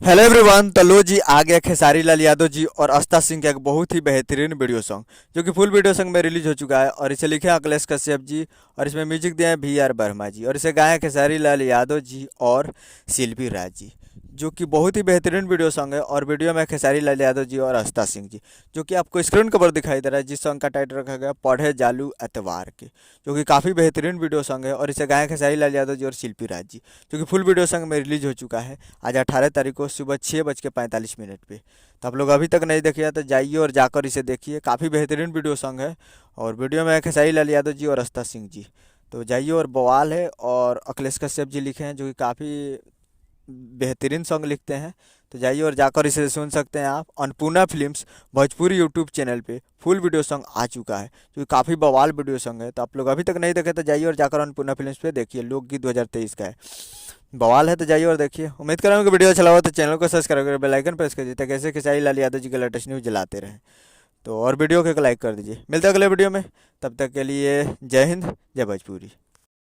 Hello everyone. तो लो जी आ गया खेसारी लाल यादव जी और आस्था सिंह का एक बहुत ही बेहतरीन वीडियो सॉन्ग जो कि फुल वीडियो सॉन्ग में रिलीज हो चुका है और इसे लिखे हैं अखिलेश कश्यप जी और इसमें म्यूजिक दिए हैं VR वर्मा जी और इसे गाए हैं खेसारी लाल यादव जी और शिल्पी राज जी, जो कि बहुत ही बेहतरीन वीडियो सॉन्ग है। और वीडियो में खेसारी लाल यादव जी और आस्था सिंह जी, जो कि आपको स्क्रीन कवर दिखाई दे रहा है, जिस सॉन्ग का टाइटल रखा गया पढ़े जालू एतवार के, जो कि काफ़ी बेहतरीन वीडियो सॉन्ग है। और इसे गाए हैं खेसारी लाल यादव जी और शिल्पी राज जी, जो कि फुल वीडियो सॉन्ग में रिलीज हो चुका है आज 18 तारीख को सुबह 6:45 पे। तो आप लोग अभी तक नहीं देखिए तो जाइए और जाकर इसे देखिए, काफ़ी बेहतरीन वीडियो सॉन्ग है। और वीडियो में है खेसारी लाल यादव जी और आस्था सिंह जी, तो जाइए और बवाल है। और अखिलेश कश्यप जी लिखे हैं, जो कि काफ़ी बेहतरीन सॉन्ग लिखते हैं। तो जाइए और जाकर इसे सुन सकते हैं आप। Annapurna films Bhojpuri YouTube channel पे फुल वीडियो सॉन्ग आ चुका है, जो कि काफ़ी बवाल वीडियो सॉन्ग है। तो आप लोग अभी तक नहीं देखे तो जाइए और जाकर अन्नपूर्णा फिल्म्स पे देखिए, लोकगीत 2023 का है, बवाल है। तो जाइए और देखिए। उम्मीद कर रहा हूँ कि वीडियो अच्छा लगा हो तो चैनल को सब्सक्राइब करके बेल आइकन प्रेस कर दीजिए, ताकि ऐसे खेसारी लाल यादव जी के लेटेस्ट न्यूज़ जलाते रहें। तो और वीडियो को एक लाइक कर दीजिए। मिलते हैं अगले वीडियो में, तब तक के लिए जय हिंद, जय भोजपुरी।